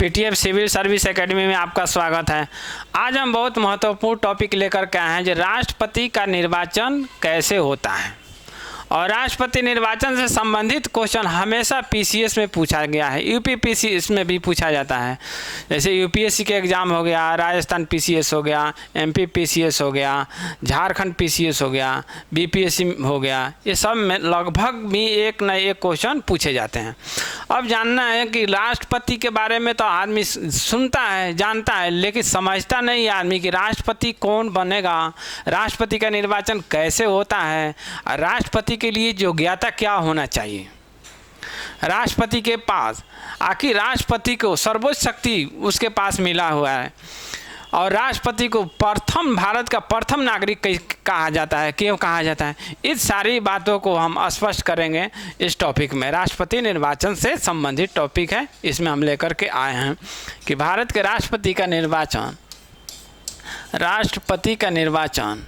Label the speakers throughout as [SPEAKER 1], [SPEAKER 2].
[SPEAKER 1] PTF civil service academy में आपका स्वागत है। आज हम बहुत महत्वपूर्ण टॉपिक लेकर के आए हैं जो राष्ट्रपति का निर्वाचन कैसे होता है। और राष्ट्रपति निर्वाचन से संबंधित क्वेश्चन हमेशा पीसीएस में पूछा गया है, यूपी पीसीएस में भी पूछा जाता है। जैसे यूपीएससी के एग्ज़ाम हो गया, राजस्थान पीसीएस हो गया, एमपी पीसीएस हो गया, झारखंड पीसीएस हो गया, बीपीएससी हो गया, ये सब में लगभग भी एक न एक क्वेश्चन पूछे जाते हैं। अब जानना है कि राष्ट्रपति के बारे में तो आदमी सुनता है, जानता है, लेकिन समझता नहीं आदमी कि राष्ट्रपति कौन बनेगा, राष्ट्रपति का निर्वाचन कैसे होता है, राष्ट्रपति के लिए योग्यता क्या होना चाहिए। राष्ट्रपति के पास आखिर राष्ट्रपति को सर्वोच्च शक्ति उसके पास मिला हुआ है और राष्ट्रपति को प्रथम भारत का प्रथम नागरिक कहा जाता है, क्यों कहा जाता है। इस सारी बातों को हम स्पष्ट करेंगे इस टॉपिक में। राष्ट्रपति निर्वाचन से संबंधित टॉपिक है, इसमें हम लेकर के आए हैं कि भारत के राष्ट्रपति का निर्वाचन, राष्ट्रपति का निर्वाचन,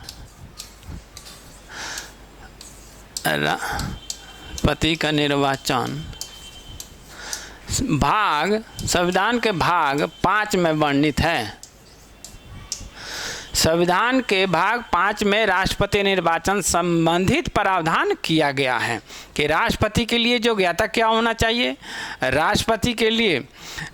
[SPEAKER 1] राष्ट्रपति का निर्वाचन भाग संविधान के भाग 5 में वर्णित है। संविधान के भाग 5 में राष्ट्रपति निर्वाचन संबंधित प्रावधान किया गया है कि राष्ट्रपति के लिए योग्यता क्या होना चाहिए, राष्ट्रपति के लिए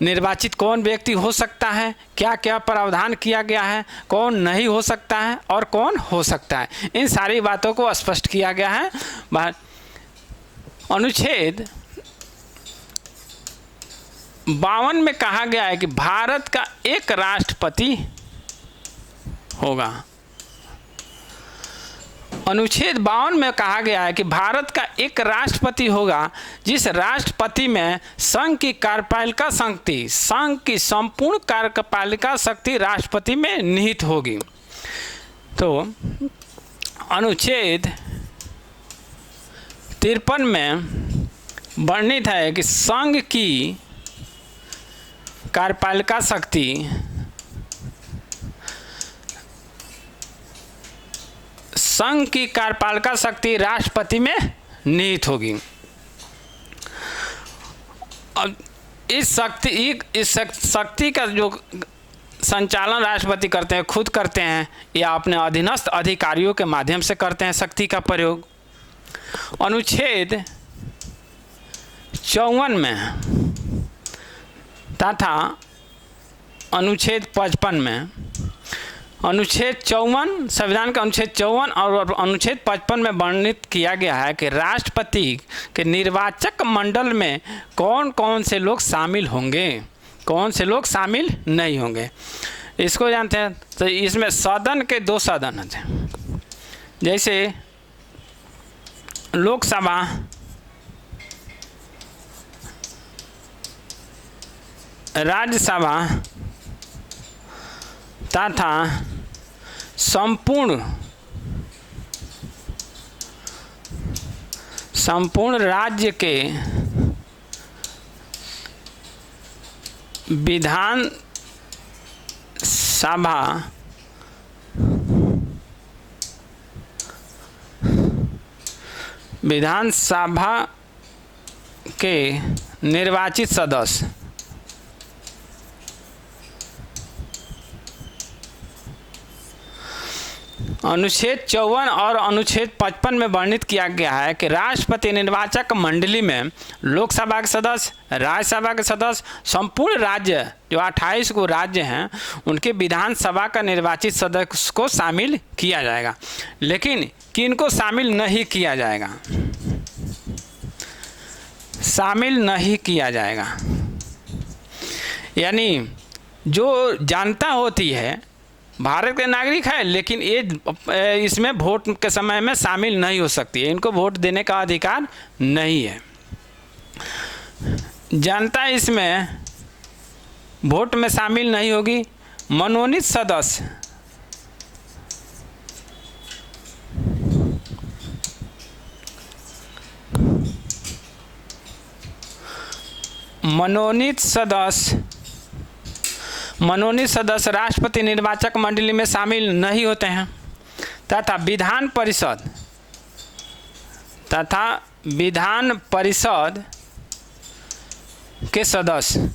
[SPEAKER 1] निर्वाचित कौन व्यक्ति हो सकता है, क्या क्या प्रावधान किया गया है, कौन नहीं हो सकता है और कौन हो सकता है। इन सारी बातों को स्पष्ट किया गया है। अनुच्छेद 52 में कहा गया है कि भारत का एक राष्ट्रपति होगा। अनुच्छेद 52 में कहा गया है कि भारत का एक राष्ट्रपति होगा जिस राष्ट्रपति में संघ की कार्यपालिका शक्ति, संघ की संपूर्ण कार्यपालिका शक्ति राष्ट्रपति में निहित होगी। तो अनुच्छेद 53 में वर्णित है कि संघ की कार्यपालिका शक्ति संघ की कार्यपालिका शक्ति राष्ट्रपति में निहित होगी। अब इस शक्ति का जो संचालन राष्ट्रपति करते हैं, खुद करते हैं या अपने अधीनस्थ अधिकारियों के माध्यम से करते हैं शक्ति का प्रयोग। अनुच्छेद 54 में तथा अनुच्छेद 55 में, अनुच्छेद 54 संविधान का अनुच्छेद 54 और अनुच्छेद 55 में वर्णित किया गया है कि राष्ट्रपति के निर्वाचक मंडल में कौन कौन से लोग शामिल होंगे, कौन से लोग शामिल नहीं होंगे। इसको जानते हैं। तो इसमें सदन के 2 सदन हैं, जैसे लोकसभा, राज्यसभा तथा संपूर्ण राज्य के विधान सभा के निर्वाचित सदस्य। अनुच्छेद 54 और अनुच्छेद 55 में वर्णित किया गया है कि राष्ट्रपति निर्वाचक मंडली में लोकसभा के सदस्य, राज्यसभा के सदस्य, संपूर्ण राज्य जो 28 को राज्य हैं उनके विधानसभा का निर्वाचित सदस्य को शामिल किया जाएगा। लेकिन किनको शामिल नहीं किया जाएगा, शामिल नहीं किया जाएगा, यानी जो जनता होती है भारत के नागरिक है लेकिन ये इसमें वोट के समय में शामिल नहीं हो सकती है, इनको वोट देने का अधिकार नहीं है। जनता इसमें वोट में शामिल नहीं होगी। मनोनीत सदस्य, मनोनीत सदस्य राष्ट्रपति निर्वाचक मंडली में शामिल नहीं होते हैं तथा विधान परिषद के सदस्य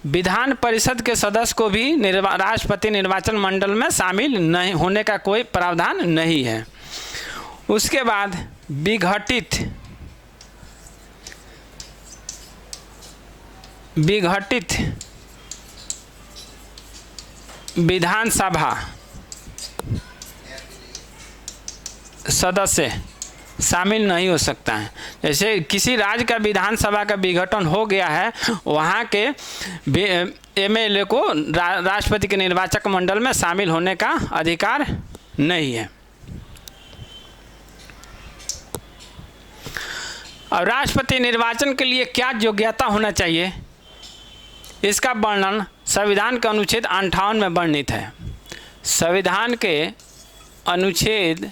[SPEAKER 1] विधान परिषद के सदस्य को भी राष्ट्रपति निर्वाचन मंडल में शामिल नहीं होने का कोई प्रावधान नहीं है। उसके बाद विघटित विधानसभा सदस्य शामिल नहीं हो सकता है। जैसे किसी राज्य का विधानसभा का विघटन हो गया है, वहाँ के एमएलए को राष्ट्रपति के निर्वाचक मंडल में शामिल होने का अधिकार नहीं है। और राष्ट्रपति निर्वाचन के लिए क्या योग्यता होना चाहिए, इसका वर्णन संविधान के अनुच्छेद 58 में वर्णित है। संविधान के अनुच्छेद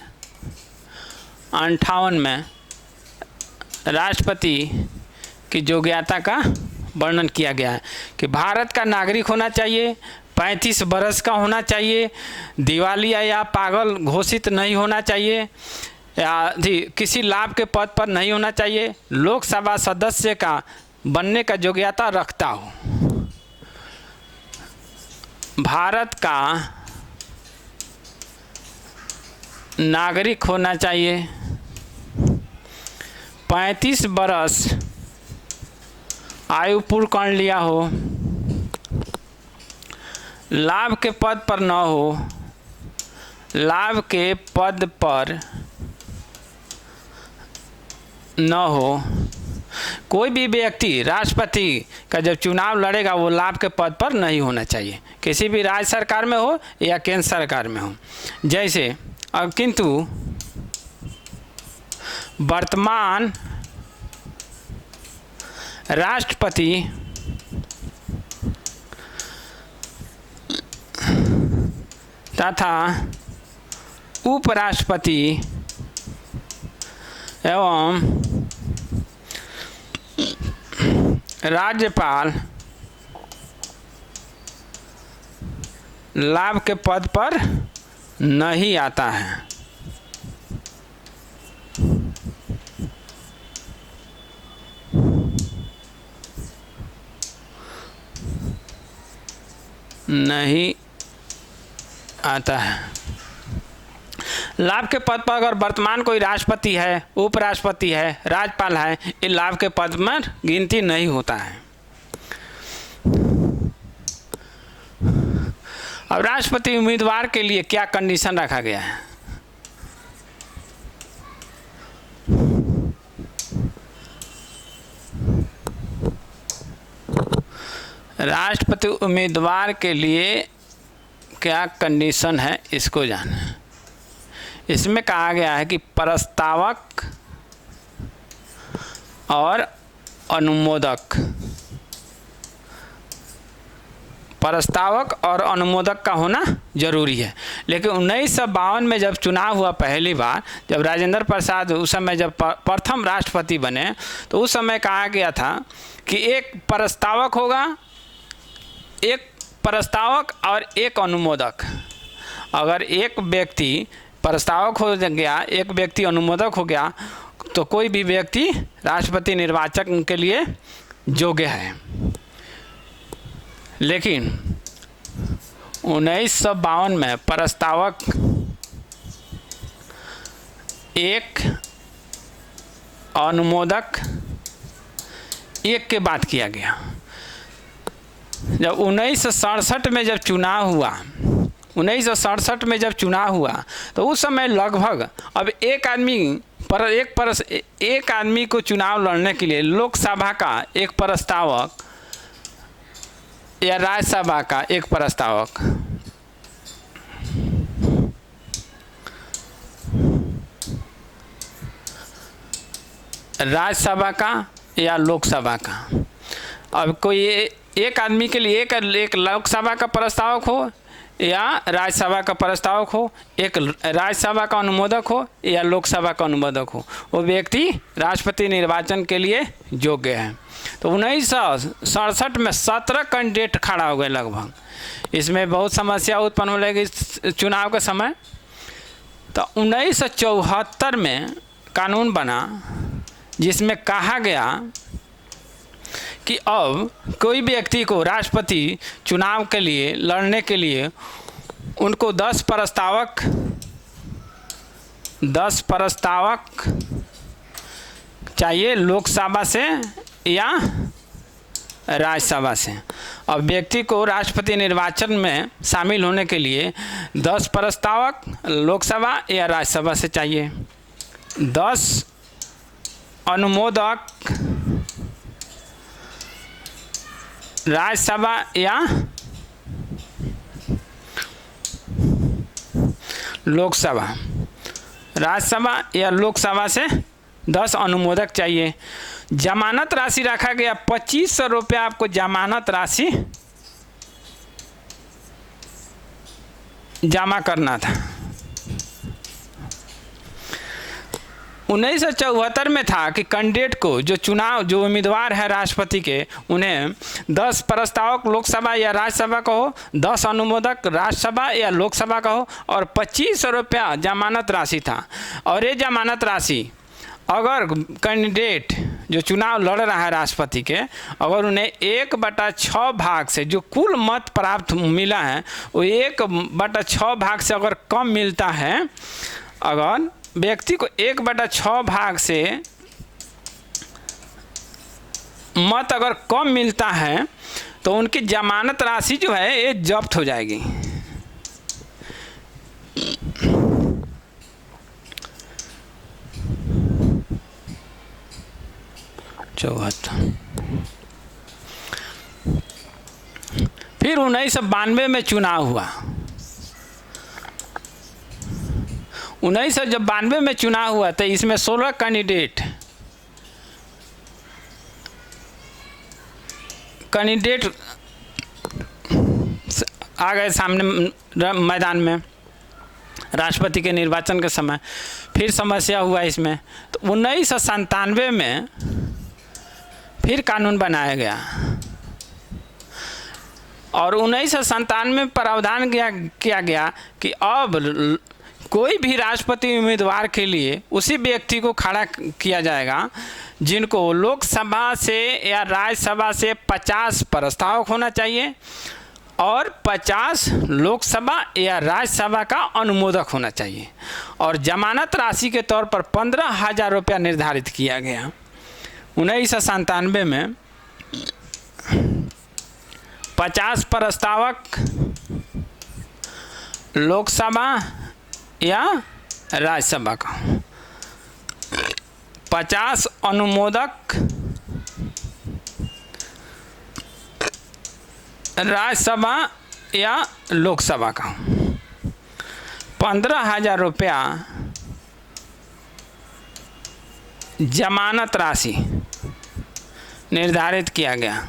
[SPEAKER 1] 58 में राष्ट्रपति की योग्यता का वर्णन किया गया है कि भारत का नागरिक होना चाहिए, 35 वर्ष का होना चाहिए, दिवालिया या पागल घोषित नहीं होना चाहिए, या किसी लाभ के पद पर नहीं होना चाहिए, लोकसभा सदस्य का बनने का योग्यता रखता हो, भारत का नागरिक होना चाहिए, 35 वर्ष आयु पूर्ण कर लिया हो, लाभ के पद पर न हो, लाभ के पद पर न हो। कोई भी व्यक्ति राष्ट्रपति का जब चुनाव लड़ेगा वो लाभ के पद पर नहीं होना चाहिए, किसी भी राज्य सरकार में हो या केंद्र सरकार में हो। जैसे अब किंतु वर्तमान राष्ट्रपति तथा उपराष्ट्रपति एवं राज्यपाल लाभ के पद पर नहीं आता है। नहीं आता है। लाभ के पद पर अगर वर्तमान कोई राष्ट्रपति है, उपराष्ट्रपति है, राज्यपाल है, ये लाभ के पद में गिनती नहीं होता है। अब राष्ट्रपति उम्मीदवार के लिए क्या कंडीशन रखा गया है? राष्ट्रपति उम्मीदवार के लिए क्या कंडीशन है, इसको जानें। इसमें कहा गया है कि प्रस्तावक और अनुमोदक, प्रस्तावक और अनुमोदक का होना जरूरी है। लेकिन 1952 में जब चुनाव हुआ पहली बार, जब राजेंद्र प्रसाद उस समय जब प्रथम राष्ट्रपति बने, तो उस समय कहा गया था कि एक प्रस्तावक होगा, एक प्रस्तावक और एक अनुमोदक। अगर एक व्यक्ति प्रस्तावक हो गया, एक व्यक्ति अनुमोदक हो गया, तो कोई भी व्यक्ति राष्ट्रपति निर्वाचन के लिए योग्य है। लेकिन 1952 में प्रस्तावक एक, अनुमोदक एक के बात किया गया। जब 1967 में जब चुनाव हुआ, 1967 में जब चुनाव हुआ, तो उस समय लगभग अब एक आदमी को चुनाव लड़ने के लिए लोकसभा का एक प्रस्तावक या राज्यसभा का एक प्रस्तावक, राज्यसभा का या लोकसभा का। अब कोई एक आदमी के लिए एक लोकसभा का प्रस्तावक हो या राज्यसभा का प्रस्तावक हो, एक राज्यसभा का अनुमोदक हो या लोकसभा का अनुमोदक हो, वो व्यक्ति राष्ट्रपति निर्वाचन के लिए योग्य है। तो 1967 में 17 कैंडिडेट खड़ा हो गए लगभग। इसमें बहुत समस्या उत्पन्न हो लगी चुनाव के समय। तो 1974 में कानून बना, जिसमें कहा गया कि अब कोई भी व्यक्ति को राष्ट्रपति चुनाव के लिए लड़ने के लिए उनको 10 प्रस्तावक चाहिए, लोकसभा से या राज्यसभा से। अब व्यक्ति को राष्ट्रपति निर्वाचन में शामिल होने के लिए 10 प्रस्तावक लोकसभा या राज्यसभा से चाहिए, 10 अनुमोदक राज्यसभा या लोकसभा, राज्यसभा या लोकसभा से 10 अनुमोदक चाहिए। जमानत राशि रखा गया 2500 रुपया, आपको जमानत राशि जमा करना था। 1974 में था कि कैंडिडेट को जो उम्मीदवार है राष्ट्रपति के, उन्हें 10 प्रस्तावक लोकसभा या राज्यसभा का हो, 10 अनुमोदक राज्यसभा या लोकसभा का हो और 2500 रुपया जमानत राशि था। और ये जमानत राशि अगर कैंडिडेट जो चुनाव लड़ रहा है राष्ट्रपति के, अगर उन्हें 1/6 भाग से जो कुल मत प्राप्त मिला है वो 1/6 भाग से अगर कम मिलता है, अगर व्यक्ति को 1/6 भाग से मत अगर कम मिलता है तो उनकी जमानत राशि जो है ये जब्त हो जाएगी। फिर 1992 में चुनाव हुआ। 1992 में चुनाव हुआ तो इसमें 16 कैंडिडेट आ गए सामने मैदान में राष्ट्रपति के निर्वाचन के समय। फिर समस्या हुआ इसमें, तो 1997 में फिर कानून बनाया गया और 1997 में प्रावधान किया गया कि अब कोई भी राष्ट्रपति उम्मीदवार के लिए उसी व्यक्ति को खड़ा किया जाएगा जिनको लोकसभा से या राज्यसभा से 50 प्रस्तावक होना चाहिए और 50 लोकसभा या राज्यसभा का अनुमोदक होना चाहिए। और जमानत राशि के तौर पर 15,000 रुपया निर्धारित किया गया 1997 में। 50 प्रस्तावक लोकसभा या राज्यसभा का, 50 अनुमोदक राज्यसभा या लोकसभा का, 15,000 रुपया जमानत राशि निर्धारित किया गया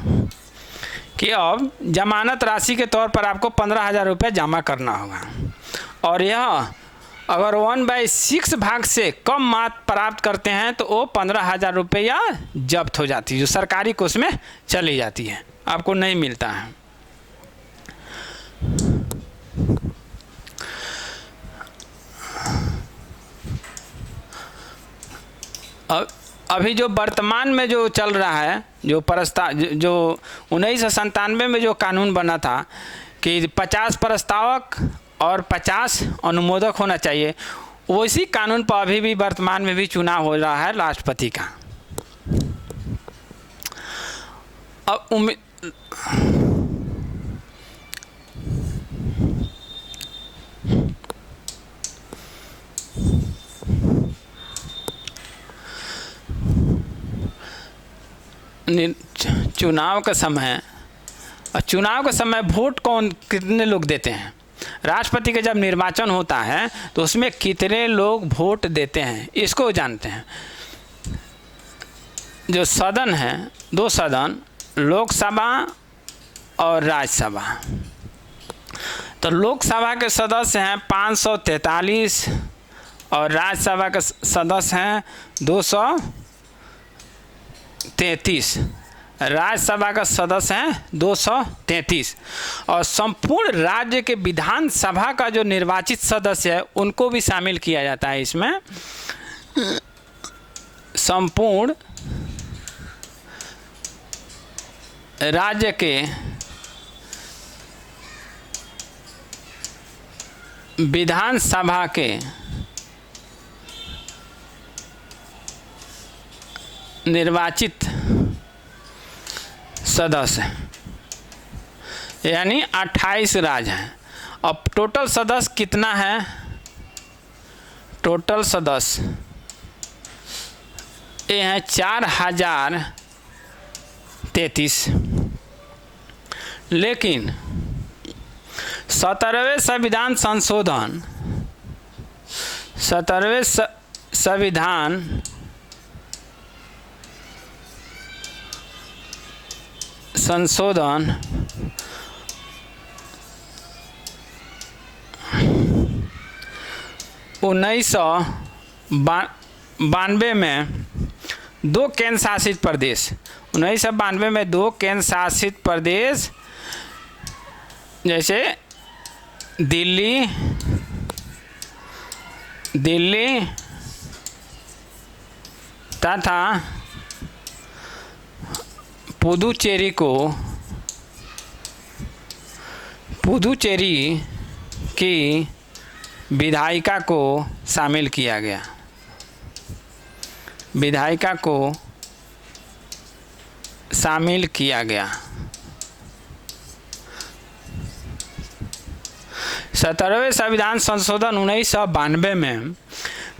[SPEAKER 1] कि अब जमानत राशि के तौर पर आपको 15,000 रुपया जमा करना होगा। और यह अगर 1/6 भाग से कम मात प्राप्त करते हैं तो वो 15,000 रुपया जब्त हो जाती है, जो सरकारी कोष में चली जाती है, आपको नहीं मिलता है। अब अभी जो वर्तमान में जो चल रहा है, जो 1997 में जो कानून बना था कि 50 प्रस्तावक और 50 अनुमोदक होना चाहिए, उसी कानून पर अभी भी वर्तमान में भी चुनाव हो रहा है राष्ट्रपति का। अब चुनाव का समय वोट कितने लोग देते हैं? राष्ट्रपति का जब निर्वाचन होता है तो उसमें कितने लोग वोट देते हैं इसको जानते हैं। जो सदन है, 2 सदन, लोकसभा और राज्यसभा। तो लोकसभा के सदस्य हैं 543 और राज्यसभा के सदस्य हैं 233। राज्यसभा का सदस्य हैं 233 और संपूर्ण राज्य के विधानसभा का जो निर्वाचित सदस्य है उनको भी शामिल किया जाता है इसमें। संपूर्ण राज्य के विधानसभा के निर्वाचित सदस्य, यानी 28 राज्य हैं। अब टोटल सदस्य कितना है? टोटल सदस्य ये हैं 4033। लेकिन 17वें संविधान संशोधन, 17वें संविधान संशोधन 1992 में 2 केंद्र शासित प्रदेश, 1992 में 2 केंद्र शासित प्रदेश जैसे दिल्ली तथा पुदुचेरी की विधायिका को शामिल किया गया। विधायिका को शामिल किया गया। 17वें संविधान संशोधन 1992 में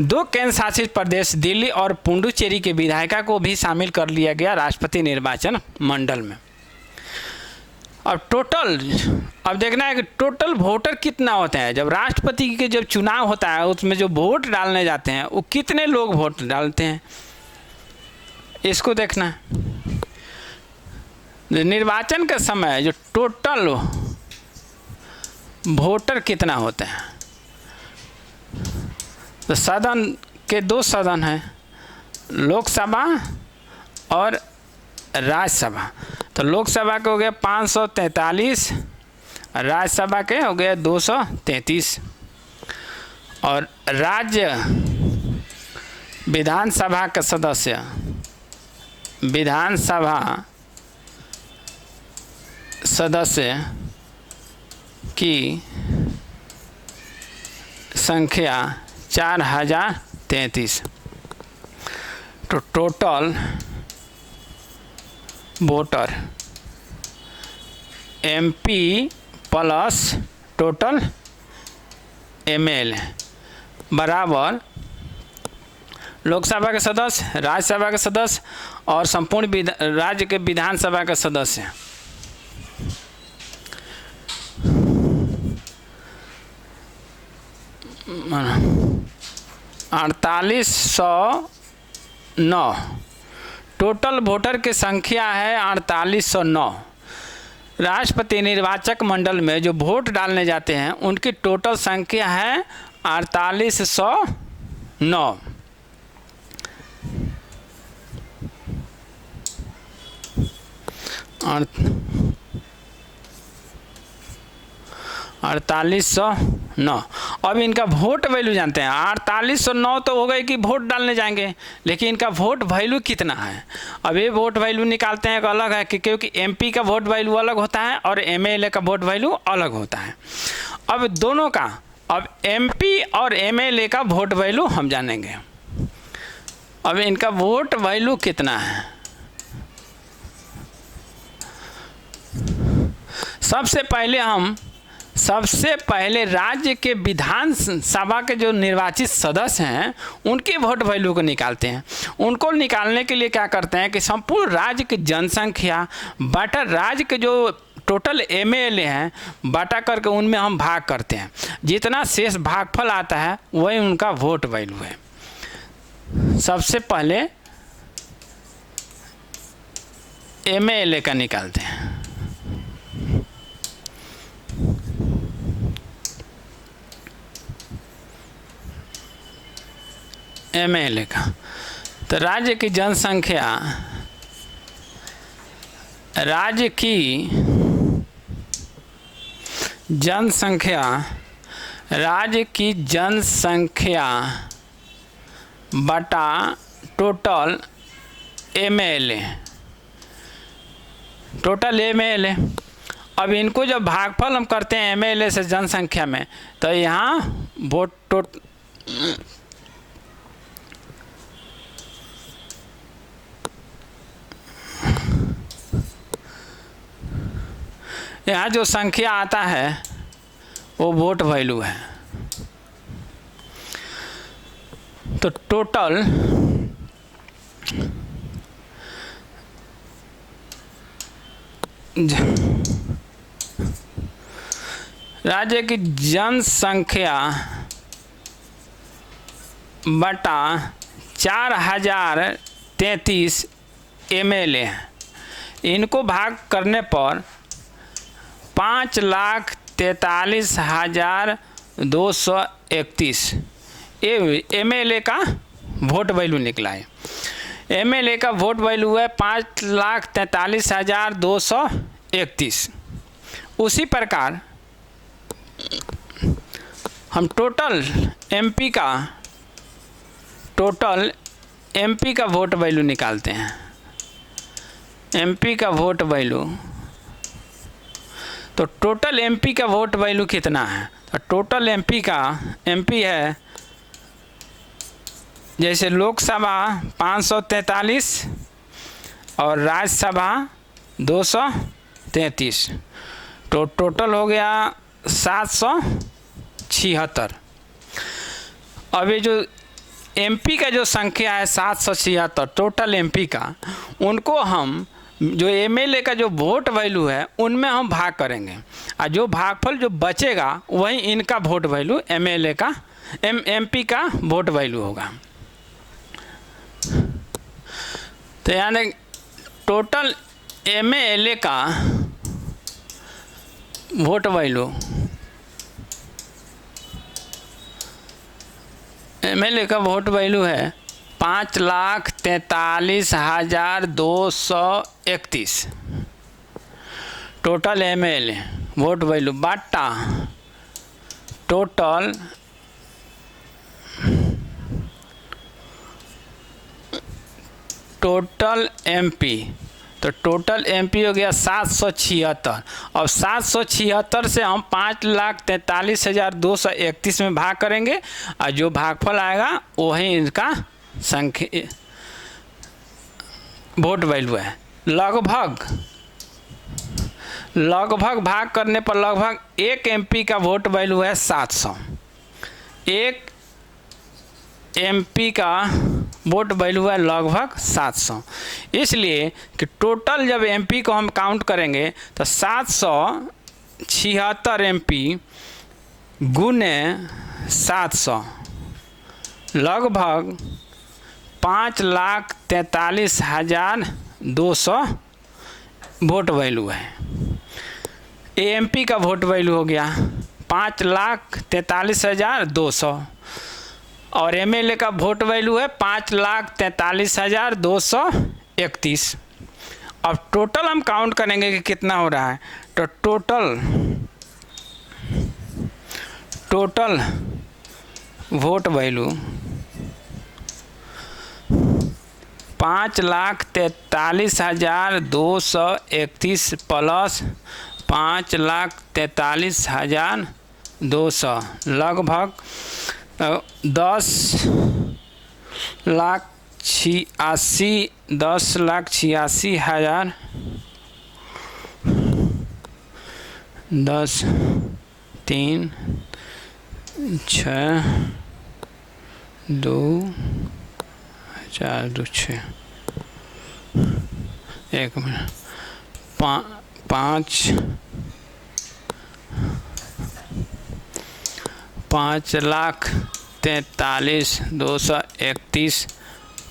[SPEAKER 1] 2 केंद्र शासित प्रदेश दिल्ली और पुडुचेरी के विधायिका को भी शामिल कर लिया गया राष्ट्रपति निर्वाचन मंडल में। अब टोटल, अब देखना है कि टोटल वोटर कितना होते हैं। जब राष्ट्रपति के जब चुनाव होता है उसमें जो वोट डालने जाते हैं वो कितने लोग वोट डालते हैं, इसको देखना है। निर्वाचन के समय जो टोटल वोटर कितना होते हैं, तो सदन के 2 सदन हैं, लोकसभा और राज्यसभा। तो लोकसभा के हो गया 543, राज्यसभा के हो गया 233। और राज्य विधानसभा के सदस्य, विधानसभा सदस्य की संख्या 4033। तो total voter MP plus total MLA बराबर लोकसभा के सदस्य, राज्यसभा के सदस्य और संपूर्ण राज्य के विधानसभा के सदस्य। अड़तालीस 4809 टोटल वोटर की संख्या है 4809। राष्ट्रपति निर्वाचक मंडल में जो वोट डालने जाते हैं उनकी टोटल संख्या है 4809। और 4809। अब इनका वोट वैल्यू जानते हैं। 4809 तो हो गए कि वोट डालने जाएंगे, लेकिन इनका वोट वैल्यू कितना है। अब ये वोट वैल्यू निकालते हैं, एक अलग है कि क्योंकि एमपी का वोट वैल्यू अलग होता है और एमएलए का वोट वैल्यू अलग होता है। अब दोनों का, अब एमपी और एमएलए का वोट वैल्यू हम जानेंगे। अब इनका वोट वैल्यू कितना है। सबसे पहले राज्य के विधानसभा के जो निर्वाचित सदस्य हैं उनके वोट वैल्यू को निकालते हैं। उनको निकालने के लिए क्या करते हैं कि संपूर्ण राज्य की जनसंख्या बटा राज्य के जो टोटल एमएलए हैं बटा करके उनमें हम भाग करते हैं। जितना शेष भागफल आता है वही उनका वोट वैल्यू है। सबसे पहले एमएलए का निकालते हैं। एमएलए का तो राज्य की जनसंख्या, राज्य की जनसंख्या बटा टोटल एमएलए टोटल MLA। अब इनको जब भागफल हम करते हैं MLA से जनसंख्या में, तो यहाँ वोट यहाँ जो संख्या आता है वो वोट वैल्यू है। तो टोटल राज्य की जनसंख्या बटा 4033 MLA है। इनको भाग करने पर 5,43,231 MLA का वोट वैल्यू निकला है। MLA का वोट वैल्यू है 5,43,231। उसी प्रकार हम टोटल MP का वोट वैल्यू निकालते हैं। MP का वोट वैल्यू, तो टोटल MP का वोट वैल्यू कितना है? तो टोटल MP है, जैसे लोकसभा 543 और राज्यसभा 233, तो टोटल हो गया 776। अब ये जो MP का जो संख्या है 776 टोटल MP का, उनको हम जो MLA का जो वोट वैल्यू है उनमें हम भाग करेंगे, और जो भागफल जो बचेगा वही इनका वोट वैल्यू MLA का MP का वोट वैल्यू होगा। तो यानी टोटल MLA का वोट वैल्यू, MLA का वोट वैल्यू है 5,43,231 टोटल MLA वोट वैल्यू बटा टोटल MP। तो टोटल MP हो गया 776। और 776 से हम 5,43,231 में भाग करेंगे, और जो भागफल आएगा वही इनका संख्या वोट वैल्यू है। लगभग भाग करने पर लगभग एक MP का वोट वैल्यू है 700। एक MP का वोट वैल्यू है लगभग 700। इसलिए कि टोटल जब MP को हम काउंट करेंगे तो 776 MP गुने 700 लगभग 5,43,200 वोट वैल्यू है। MP का वोट वैल्यू हो गया 5,43,200 और MLA का वोट वैल्यू है 5,43,231। अब टोटल हम काउंट करेंगे कि कितना हो रहा है। तो टोटल वोट वैल्यू 5,43,231 प्लस 5,43,200 लगभग 10,86,000 10 3 6 2 4 2 6 एक मिनट 5,43,231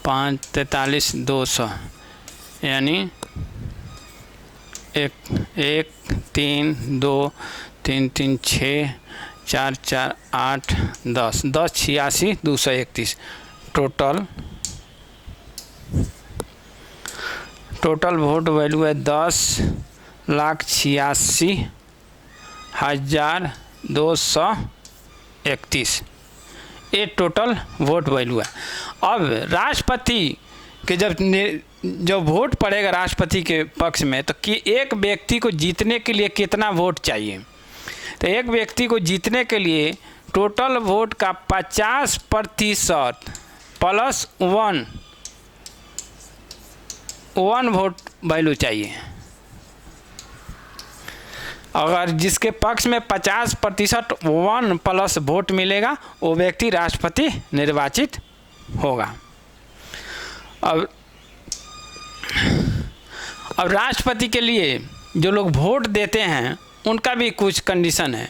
[SPEAKER 1] 5,43,200 यानी 1 3 2 3 3 6 4 4 8 10 10 86 231 टोटल वोट वैल्यू है 10,86,231। ये टोटल वोट वैल्यू है। अब राष्ट्रपति कि जब वोट पड़ेगा राष्ट्रपति के पक्ष में तो कि एक व्यक्ति को जीतने के लिए कितना वोट चाहिए। तो एक व्यक्ति को जीतने के लिए टोटल वोट का 50% प्लस वन वोट वैल्यू चाहिए। अगर जिसके पक्ष में 50% 1+ वोट मिलेगा वो व्यक्ति राष्ट्रपति निर्वाचित होगा। अब राष्ट्रपति के लिए जो लोग वोट देते हैं उनका भी कुछ कंडीशन है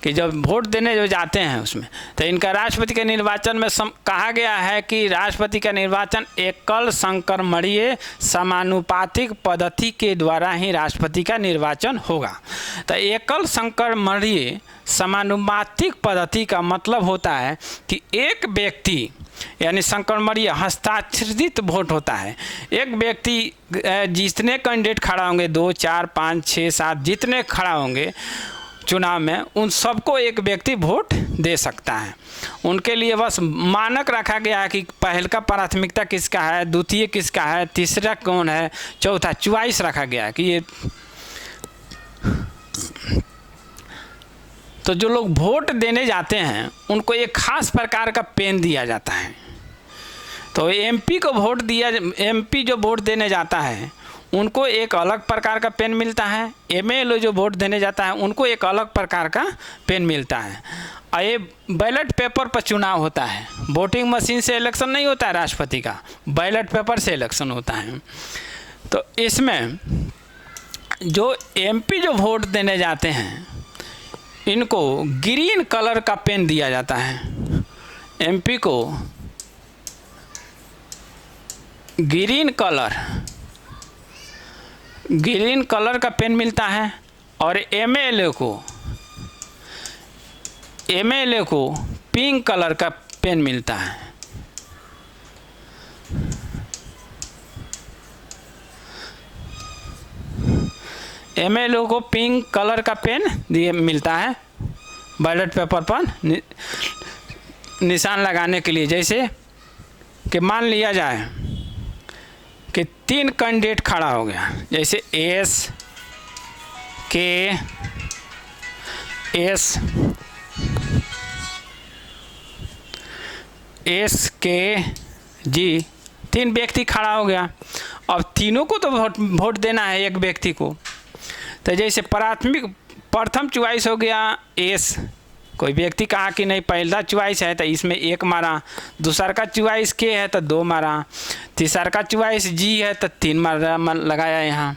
[SPEAKER 1] कि जब वोट देने जो जाते हैं उसमें तो इनका राष्ट्रपति के निर्वाचन में कहा गया है कि राष्ट्रपति का निर्वाचन एकल संक्रमणीय समानुपातिक पद्धति के द्वारा ही राष्ट्रपति का निर्वाचन होगा। तो एकल संक्रमणीय समानुपातिक पद्धति का मतलब होता है कि एक व्यक्ति यानी संक्रमणीय हस्ताक्षरित वोट होता है। एक व्यक्ति जितने कैंडिडेट खड़ा होंगे 2, 4, 5, 6, 7 जितने खड़ा होंगे चुनाव में उन सबको एक व्यक्ति वोट दे सकता है। उनके लिए बस मानक रखा गया है कि पहल का प्राथमिकता किसका है, द्वितीय किसका है, तीसरा कौन है, चौथा चॉइस रखा गया है कि ये। तो जो लोग वोट देने जाते हैं उनको एक खास प्रकार का पेन दिया जाता है। तो एमपी को वोट दिया, एमपी जो वोट देने जाता है उनको एक अलग प्रकार का पेन मिलता है। एमएलए जो वोट देने जाता है उनको एक अलग प्रकार का पेन मिलता है। और ये बैलेट पेपर पर चुनाव होता है, वोटिंग मशीन से इलेक्शन नहीं होता है राष्ट्रपति का, बैलेट पेपर से इलेक्शन होता है। तो इसमें जो एमपी जो वोट देने जाते हैं इनको ग्रीन कलर का पेन दिया जाता है। एमपी को ग्रीन कलर का पेन मिलता है और एमएलए को पिंक कलर का पेन मिलता है। एमएलए को पिंक कलर का पेन मिलता है बैलेट पेपर पर निशान लगाने के लिए। जैसे कि मान लिया जाए कि 3 कैंडिडेट खड़ा हो गया, जैसे एस के जी 3 व्यक्ति खड़ा हो गया। अब तीनों को तो वोट देना है एक व्यक्ति को। तो जैसे प्रथम चॉइस हो गया एस, कोई व्यक्ति कहा कि नहीं पहला चॉइस है तो इसमें 1 मारा, दूसरा का चॉइस के है तो 2 मारा, तीसरा का चॉइस जी है तो 3 मारा लगाया। यहाँ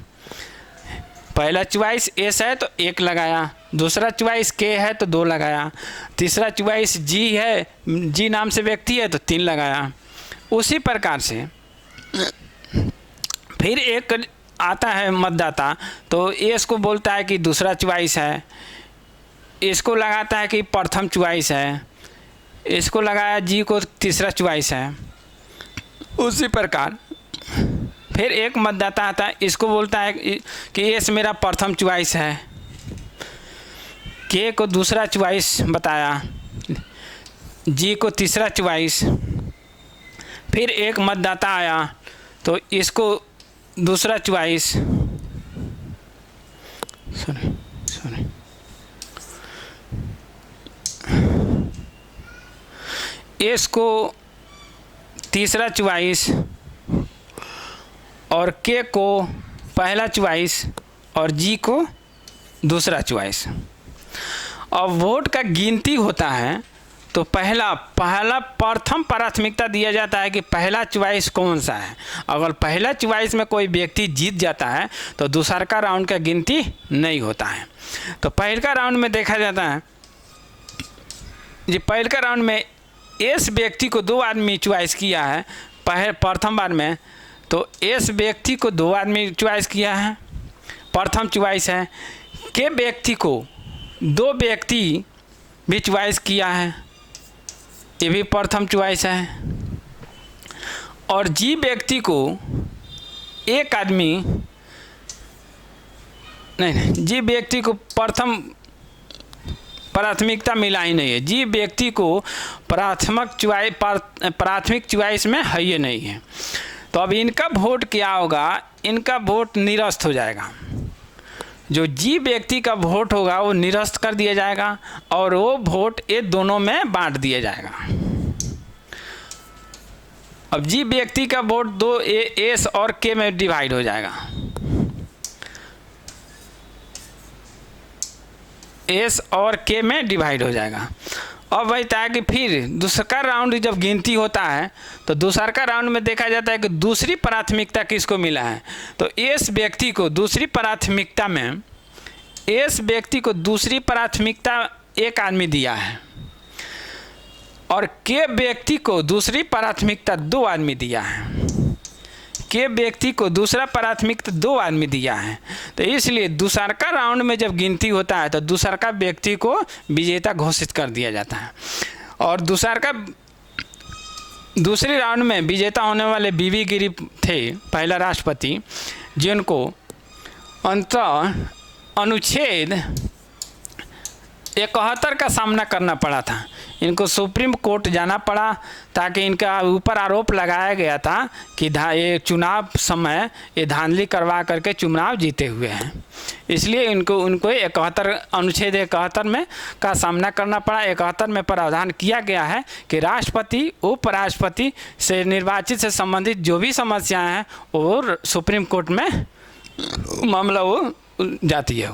[SPEAKER 1] पहला चॉइस एस है तो 1 लगाया, दूसरा चॉइस के है तो 2 लगाया, तीसरा चॉइस जी है, जी नाम से व्यक्ति है तो 3 लगाया। उसी प्रकार से फिर एक आता है मतदाता तो एस को बोलता है कि दूसरा चॉइस है, इसको लगाता है कि प्रथम चॉइस है, इसको लगाया जी को तीसरा चॉइस है। उसी प्रकार फिर एक मतदाता आता है, इसको बोलता है कि एस मेरा प्रथम चॉइस है, के को दूसरा चॉइस बताया, जी को तीसरा चॉइस। फिर एक मतदाता आया तो इसको दूसरा चॉइस, सॉरी एस को तीसरा चॉइस और के को पहला चॉइस और जी को दूसरा चॉइस। अब वोट का गिनती होता है तो पहला प्रथम प्राथमिकता दिया जाता है कि पहला चॉइस कौन सा है। अगर पहला चॉइस में कोई व्यक्ति जीत जाता है तो दूसरा का राउंड का गिनती नहीं होता है। तो पहले का राउंड में देखा जाता है जी, पहले का राउंड में इस व्यक्ति को 2 आदमी चॉइस किया है प्रथम बार में, तो इस व्यक्ति को 2 आदमी चॉइस किया है, प्रथम चॉइस है। के व्यक्ति को 2 व्यक्ति भी चॉइस किया है, ये भी प्रथम चॉइस है। और जी व्यक्ति को 1 आदमी नहीं, जी व्यक्ति को प्रथम प्राथमिकता मिला ही नहीं है, जी व्यक्ति को प्राथमिक चॉइस में है ये नहीं है। तो अब इनका वोट क्या होगा, इनका वोट निरस्त हो जाएगा। जो जी व्यक्ति का वोट होगा वो निरस्त कर दिया जाएगा और वो वोट ये दोनों में बांट दिया जाएगा। अब जी व्यक्ति का वोट दो एस और के में डिवाइड हो जाएगा। एस और के में डिवाइड हो जाएगा। अब बचता है कि फिर दूसरा राउंड जब गिनती होता है तो दूसरा राउंड में देखा जाता है कि दूसरी प्राथमिकता किसको मिला है। तो इस व्यक्ति को दूसरी प्राथमिकता में, इस व्यक्ति को दूसरी प्राथमिकता एक आदमी दिया है और के व्यक्ति को दूसरी प्राथमिकता 2 आदमी दिया है। के व्यक्ति को दूसरा प्राथमिकता 2 आदमी दिया है। तो इसलिए दूसरा राउंड में जब गिनती होता है तो दूसरा व्यक्ति को विजेता घोषित कर दिया जाता है और दूसरे राउंड में विजेता होने वाले बीबी गिरी थे पहला राष्ट्रपति, जिनको अंततः अनुच्छेद 71 का सामना करना पड़ा था। इनको सुप्रीम कोर्ट जाना पड़ा ताकि इनका ऊपर आरोप लगाया गया था कि ये चुनाव समय ये धांधली करवा करके चुनाव जीते हुए हैं, इसलिए उनको 71 अनुच्छेद 71 में का सामना करना पड़ा। 71 में प्रावधान किया गया है कि राष्ट्रपति उपराष्ट्रपति से निर्वाचित से संबंधित जो भी समस्याएं हैं वो सुप्रीम कोर्ट में मामला वो जाती है।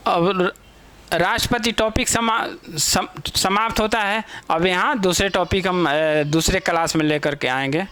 [SPEAKER 1] अब राष्ट्रपति टॉपिक समाप्त होता है। अब यहाँ दूसरे टॉपिक हम दूसरे क्लास में लेकर के आएंगे।